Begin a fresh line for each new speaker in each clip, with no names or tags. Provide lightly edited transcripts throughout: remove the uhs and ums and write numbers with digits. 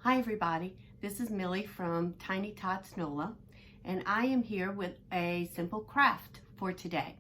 Hi everybody, this is Millie from Tiny Tots NOLA, and I am here with a simple craft for today.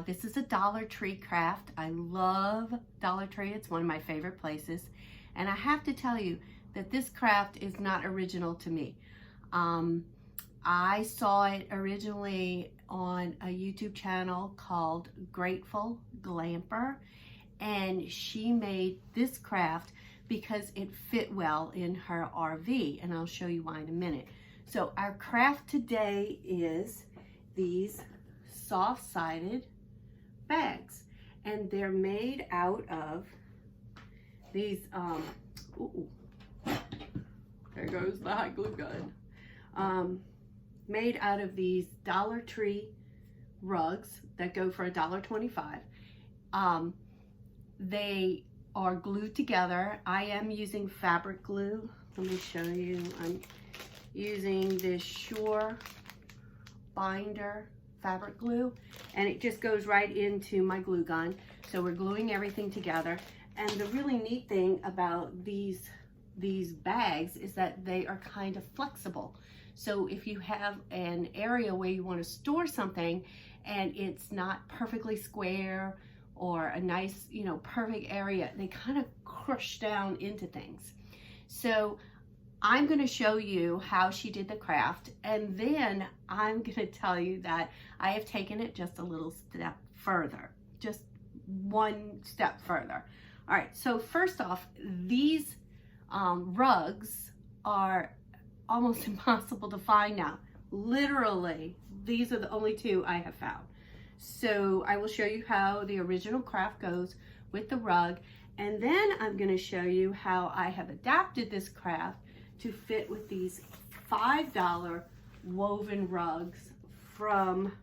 This is a Dollar Tree craft. I love Dollar Tree, it's one of my favorite places, and I have to tell you that this craft is not original to me. I saw it originally on a YouTube channel called Grateful Glamper, and she made this craft because it fit well in her RV, and I'll show you why in a minute. So our craft today is these soft-sided bags, and they're made out of these, there goes the hot glue gun. Made out of these Dollar Tree rugs that go for $1.25. They are glued together. I am using fabric glue. Let me show you. I'm using this Sure binder fabric glue, and it just goes right into my glue gun. So we're gluing everything together. And the really neat thing about these bags is that they are kind of flexible. So if you have an area where you want to store something and it's not perfectly square or a nice, perfect area, they kind of crush down into things. So I'm going to show you how she did the craft, and then I'm going to tell you that I have taken it just a little step further, just one step further. All right, so first off, these rugs are almost impossible to find now. Literally, these are the only two I have found. So I will show you how the original craft goes with the rug, and then I'm going to show you how I have adapted this craft to fit with these $5 woven rugs from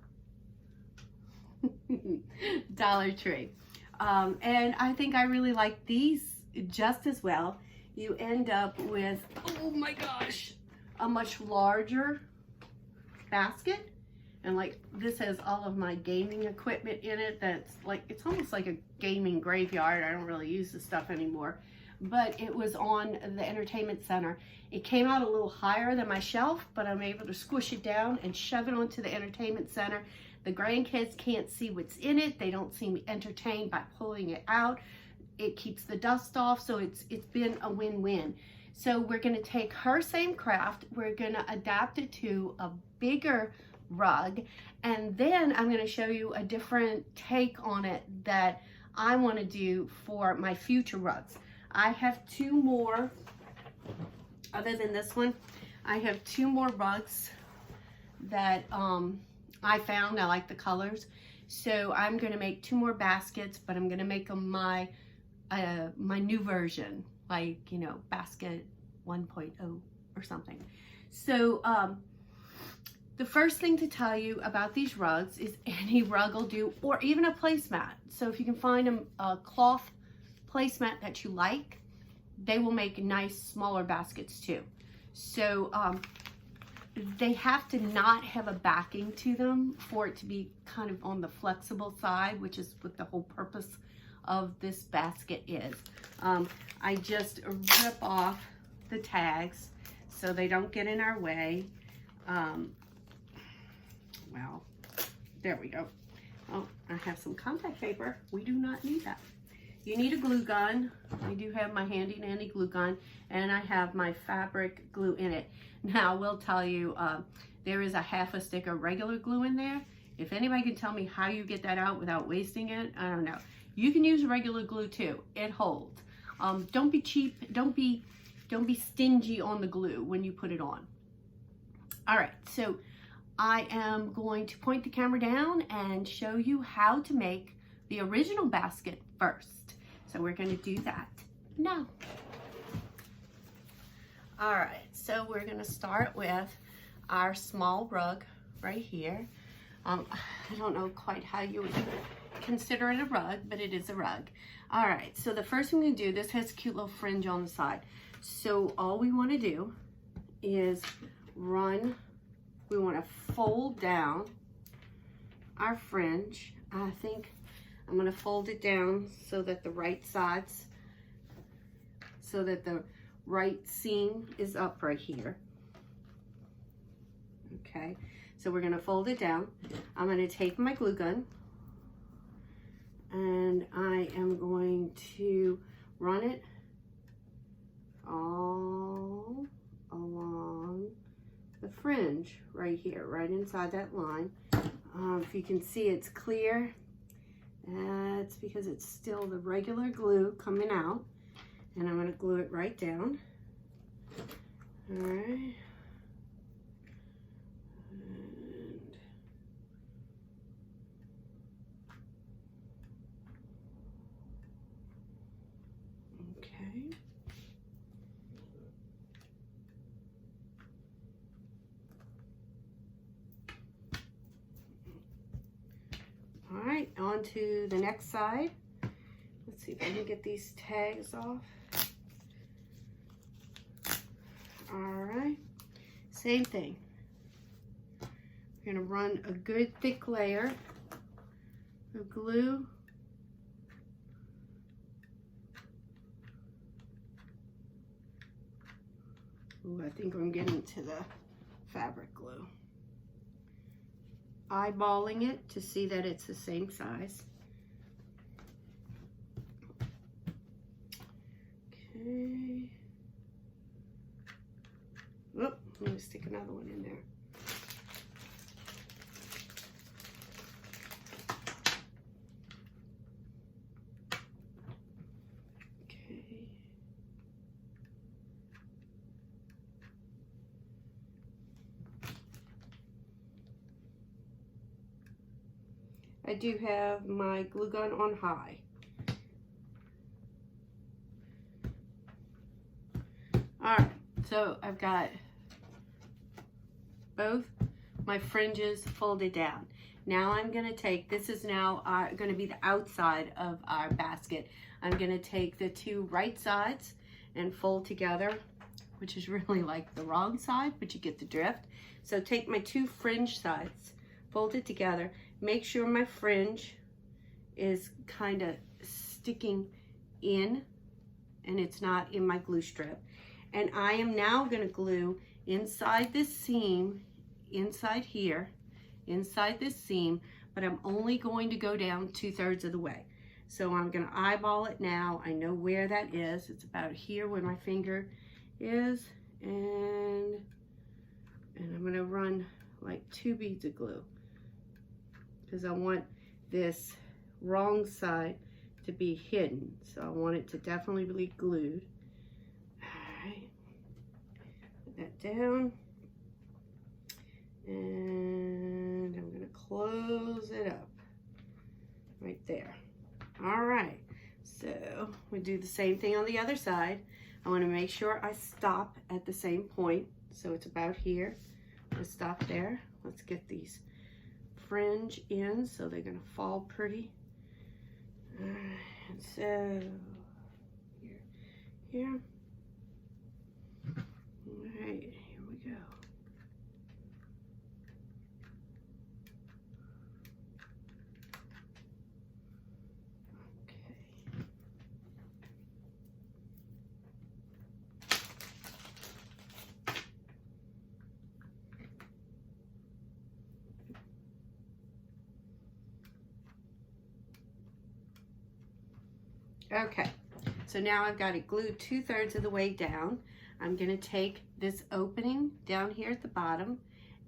Dollar Tree. And I think I really like these just as well. You end up with, oh my gosh, a much larger basket. And like this has all of my gaming equipment in it. That's like, it's almost like a gaming graveyard. I don't really use this stuff anymore, but it was on the entertainment center. It came out a little higher than my shelf, but I'm able to squish it down and shove it onto the entertainment center. The grandkids can't see what's in it. They don't seem entertained by pulling it out. It keeps the dust off, so it's been a win-win. So we're gonna take her same craft, we're gonna adapt it to a bigger rug, and then I'm going to show you a different take on it that I want to do for my future rugs. I have two more, other than this one, I have two more rugs that I found. I like the colors, so I'm going to make two more baskets, but I'm going to make them my new version, like, basket 1.0 or something. So the first thing to tell you about these rugs is any rug will do, or even a placemat. So if you can find a cloth placemat that you like, they will make nice smaller baskets too. So they have to not have a backing to them for it to be kind of on the flexible side, which is what the whole purpose of this basket is. I just rip off the tags so they don't get in our way. Well, there we go. Oh, I have some contact paper. We do not need that. You need a glue gun. I do have my handy dandy glue gun, and I have my fabric glue in it. Now, I will tell you, there is a half a stick of regular glue in there. If anybody can tell me how you get that out without wasting it, I don't know. You can use regular glue too. It holds. Don't be cheap. Don't be stingy on the glue when you put it on. All right, so I am going to point the camera down and show you how to make the original basket first. So we're going to do that now. All right, so we're going to start with our small rug right here. I don't know quite how you would consider it a rug, but it is a rug. All right, so the first thing we do, this has a cute little fringe on the side. So all we want to do is we want to fold down our fringe. I think I'm going to fold it down so that the right sides, so that the right seam is up right here. Okay, so we're gonna fold it down. I'm gonna take my glue gun and I am going to run it all along the fringe right here, right inside that line. If you can see it's clear, that's because it's still the regular glue coming out, and I'm going to glue it right down. All right. And okay. All right, on to the next side. Let's see if I can get these tags off. All right, same thing. We're gonna run a good thick layer of glue. Ooh, I think I'm getting to the fabric glue. Eyeballing it to see that it's the same size. Okay. Oop, I'm gonna stick another one in there. Okay. I do have my glue gun on high. All right, so I've got both my fringes folded down. Now I'm gonna take, this is now gonna be the outside of our basket. I'm gonna take the two right sides and fold together, which is really like the wrong side, but you get the drift. So take my two fringe sides, fold it together, make sure my fringe is kind of sticking in and it's not in my glue strip. And I am now gonna glue inside this seam, inside here, inside this seam, but I'm only going to go down 2/3 of the way. So I'm gonna eyeball it now. I know where that is. It's about here where my finger is. And I'm gonna run like 2 beads of glue because I want this wrong side to be hidden. So I want it to definitely be glued. Alright, put that down. And I'm gonna close it up right there. All right, so we do the same thing on the other side. I want to make sure I stop at the same point. So it's about here. Let's stop there. Let's get these fringe in so they're gonna fall pretty. All right, and so here. All right, here we go. Okay, so now I've got it glued 2/3 of the way down. I'm gonna take this opening down here at the bottom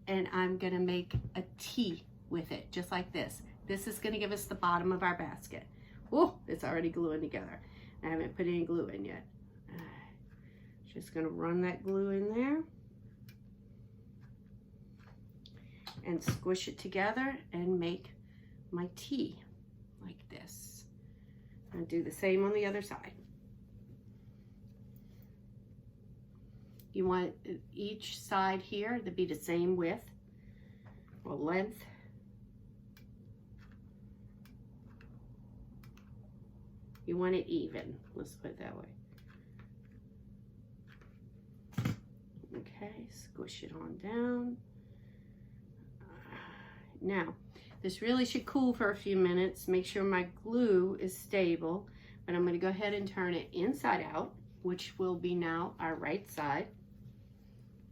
and I'm gonna make a T with it, just like this. This is gonna give us the bottom of our basket. Oh, it's already gluing together. I haven't put any glue in yet. Just gonna run that glue in there and squish it together and make my T like this. And do the same on the other side. You want each side here to be the same width or length. You want it even, let's put it that way. Okay, squish it on down. Now, this really should cool for a few minutes. Make sure my glue is stable, but I'm gonna go ahead and turn it inside out. which will be now our right side,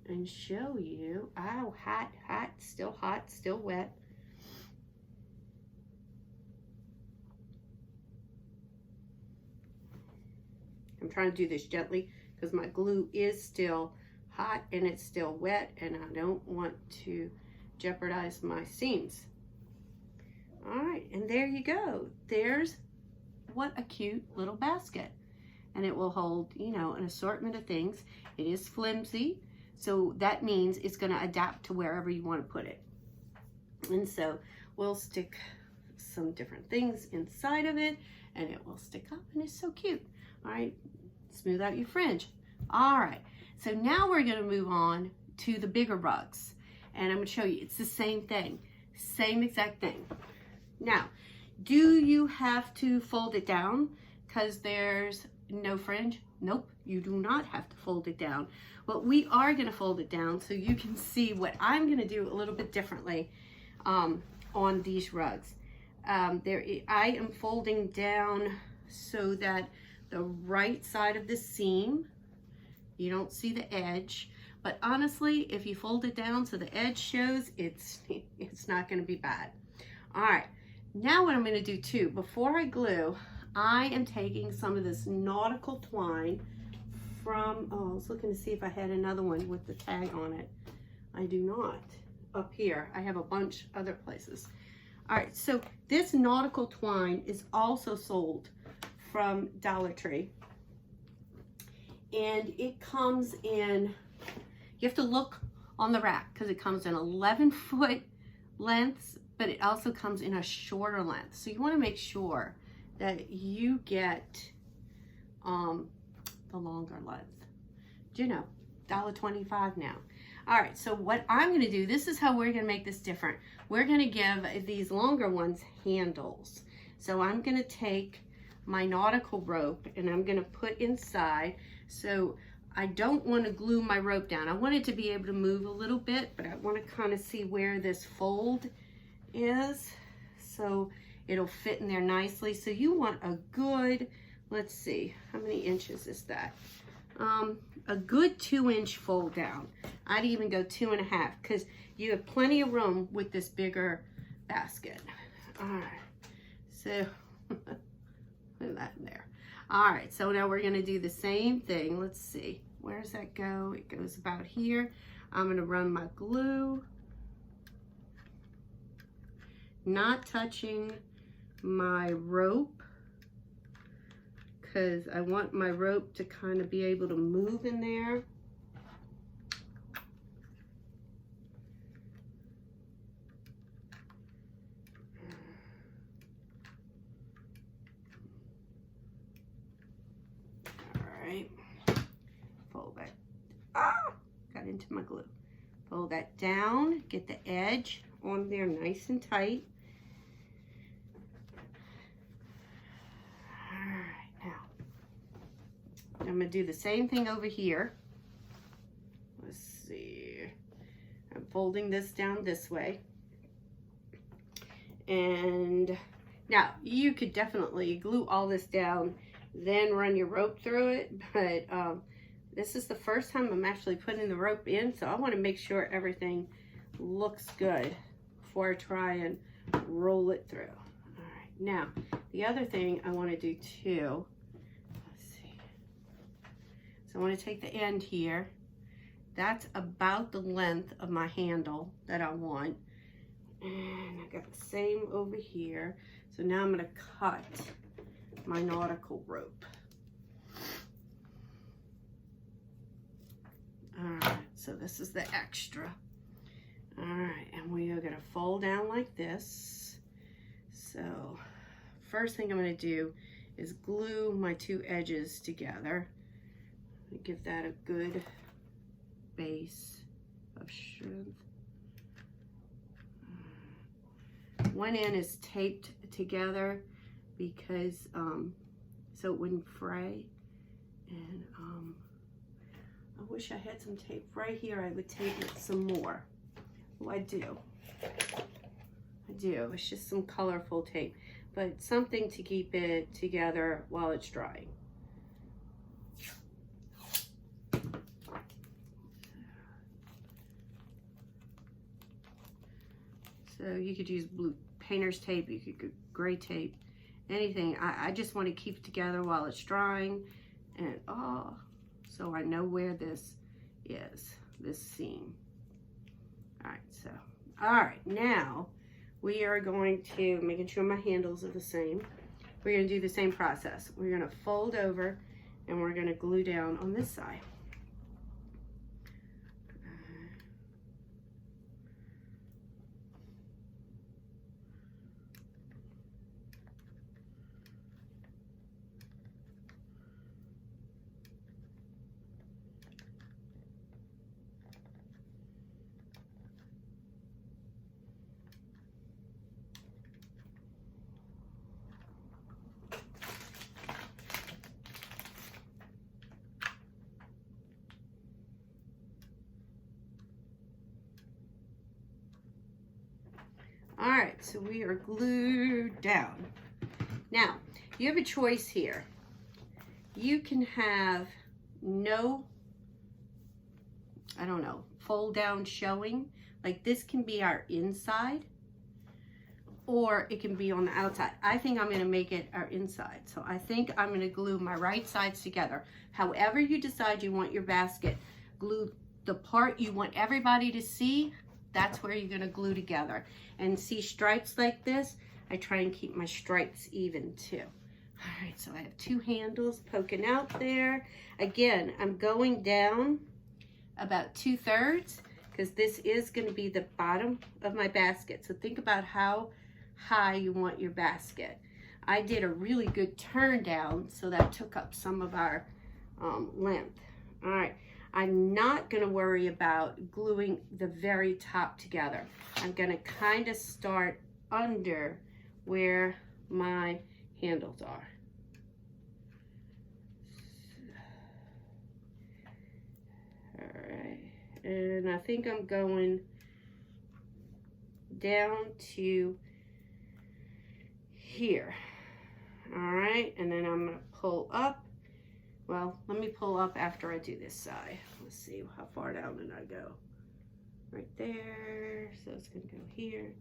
and show you, oh, hot, still wet. I'm trying to do this gently because my glue is still hot and it's still wet, and I don't want to jeopardize my seams. All right, and there you go. There's what a cute little basket. And it will hold, you know, an assortment of things. It is flimsy, so that means it's going to adapt to wherever you want to put it. And so we'll stick some different things inside of it, and it will stick up, and it's so cute. All right, smooth out your fringe. All right, so now we're going to move on to the bigger rugs, and I'm going to show you. It's the same thing, same exact thing. Now, do you have to fold it down because there's no fringe? Nope, you do not have to fold it down. But we are going to fold it down so you can see what I'm going to do a little bit differently on these rugs. I am folding down so that the right side of the seam, you don't see the edge. But honestly, if you fold it down so the edge shows, it's not going to be bad. All right. Now what I'm going to do too, before I glue, I am taking some of this nautical twine from, oh, I was looking to see if I had another one with the tag on it. I do not. Up here, I have a bunch other places. All right, so this nautical twine is also sold from Dollar Tree. And it comes in, you have to look on the rack because it comes in 11-foot lengths, but it also comes in a shorter length. So you want to make sure that you get the longer length. Do you know, $1.25 now. All right, so what I'm going to do, this is how we're going to make this different. We're going to give these longer ones handles. So I'm going to take my nautical rope and I'm going to put inside. So I don't want to glue my rope down. I want it to be able to move a little bit, but I want to kind of see where this fold is, so it'll fit in there nicely. So you want a good, let's see, how many inches is that? A good 2-inch fold down. I'd even go 2.5 because you have plenty of room with this bigger basket. All right, so put that in there. All right, so now we're going to do the same thing. Let's see, where does that go? It goes about here. I'm going to run my glue, not touching my rope because I want my rope to kind of be able to move in there. All right, fold that, got into my glue. Fold that down, get the edge on there nice and tight. I'm going to do the same thing over here. Let's see. I'm folding this down this way. And now you could definitely glue all this down, then run your rope through it. But this is the first time I'm actually putting the rope in, so I want to make sure everything looks good before I try and roll it through. All right. Now, the other thing I want to do too, so I want to take the end here. That's about the length of my handle that I want. And I got the same over here. So now I'm going to cut my nautical rope. All right, so this is the extra. All right, and we are going to fold down like this. So first thing I'm going to do is glue my two edges together. Give that a good base of strength. One end is taped together because so it wouldn't fray, and I wish I had some tape right here. I would tape it some more. Oh, I do. It's just some colorful tape, but something to keep it together while it's drying. So you could use blue painter's tape, you could get gray tape, anything. I just want to keep it together while it's drying, and so I know where this is, this seam. All right, now we are going to, making sure my handles are the same, we're going to do the same process. We're going to fold over and we're going to glue down on this side. All right, so we are glued down. Now, you have a choice here. You can have no, I don't know, fold down showing. Like this can be our inside, or it can be on the outside. I think I'm gonna make it our inside. So I think I'm gonna glue my right sides together. However you decide you want your basket, glue the part you want everybody to see. That's where you're gonna glue together. And see stripes like this, I try and keep my stripes even too. All right, so I have two handles poking out there. Again, I'm going down about 2/3 because this is gonna be the bottom of my basket. So think about how high you want your basket. I did a really good turn down, so that took up some of our length. All right. I'm not going to worry about gluing the very top together. I'm going to kind of start under where my handles are. All right, and I think I'm going down to here. All right, and then I'm going to pull up. Well, let me pull up after I do this side. Let's see, how far down did I go? Right there, so it's gonna go here.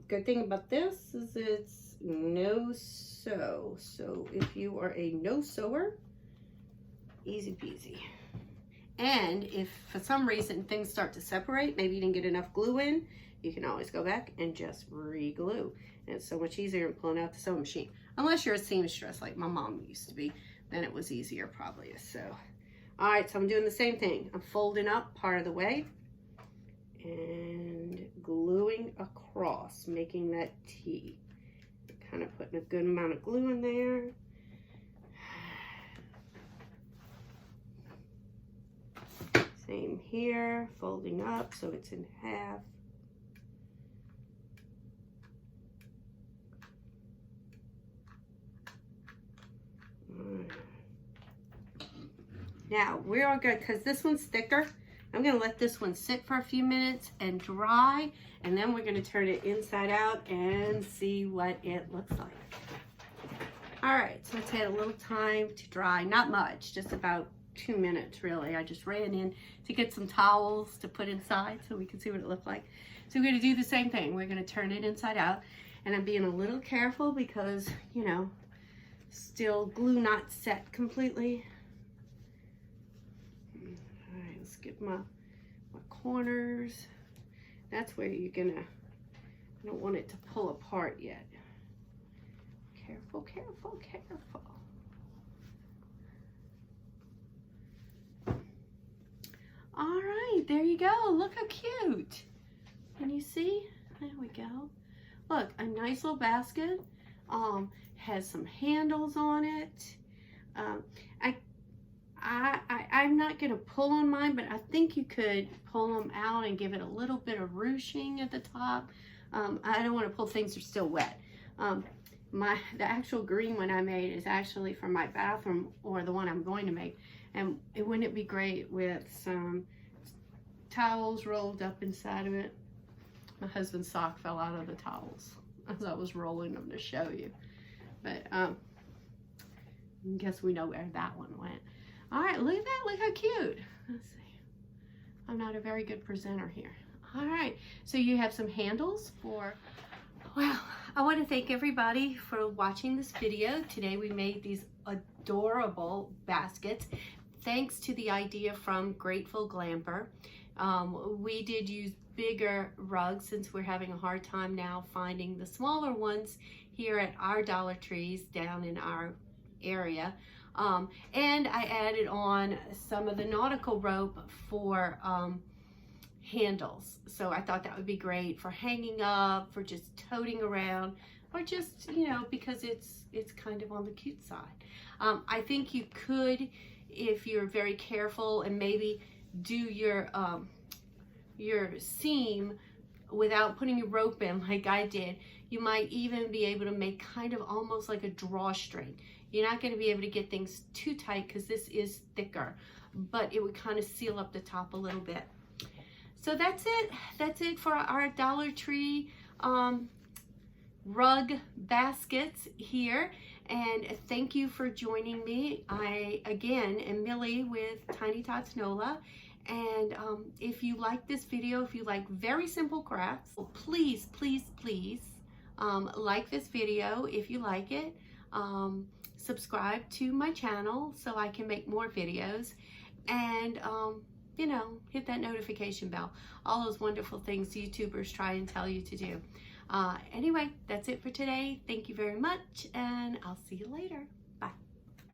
Good thing about this is it's no sew. So if you are a no sewer, easy peasy. And if for some reason things start to separate, maybe you didn't get enough glue in, you can always go back and just re-glue. And it's so much easier than pulling out the sewing machine. Unless you're a seamstress like my mom used to be, then it was easier probably to sew. All right, so I'm doing the same thing. I'm folding up part of the way and gluing across, making that T. Kind of putting a good amount of glue in there. Same here, folding up so it's in half. Now we are good because this one's thicker. I'm going to let this one sit for a few minutes and dry, and then we're going to turn it inside out and see what it looks like. All right, so it's had a little time to dry, not much, just about 2 minutes really. I just ran in to get some towels to put inside so we can see what it looked like. So we're going to do the same thing. We're going to turn it inside out, and I'm being a little careful because, you know, still glue not set completely. All right, let's get my corners. That's where you're gonna, I don't want it to pull apart yet. Careful, careful, careful. All right, there you go. Look how cute. Can you see? There we go. Look, a nice little basket. Has some handles on it. I'm not going to pull on mine, but I think you could pull them out and give it a little bit of ruching at the top. I don't want to pull things that are still wet. The actual green one I made is actually for my bathroom, or the one I'm going to make. And wouldn't it be great with some towels rolled up inside of it? My husband's sock fell out of the towels as I was rolling them to show you. But I guess we know where that one went. All right, look at that. Look how cute. Let's see. I'm not a very good presenter here. All right, so you have some handles for, well, I want to thank everybody for watching this video. Today we made these adorable baskets thanks to the idea from Grateful Glamper. We did use bigger rugs since we're having a hard time now finding the smaller ones here at our Dollar Trees down in our area. And I added on some of the nautical rope for handles. So I thought that would be great for hanging up, for just toting around, or just, you know, because it's kind of on the cute side. I think you could, if you're very careful and maybe do your seam without putting your rope in like I did, you might even be able to make kind of almost like a drawstring. You're not going to be able to get things too tight because this is thicker, but it would kind of seal up the top a little bit. So that's it. That's it for our Dollar Tree rug baskets here. And thank you for joining me. I, again, am Millie with Tiny Tots NOLA. And if you like this video, if you like very simple crafts, please, please, please like this video if you like it. Subscribe to my channel so I can make more videos. And you know, hit that notification bell. All those wonderful things YouTubers try and tell you to do. Anyway, that's it for today. Thank you very much, and I'll see you later.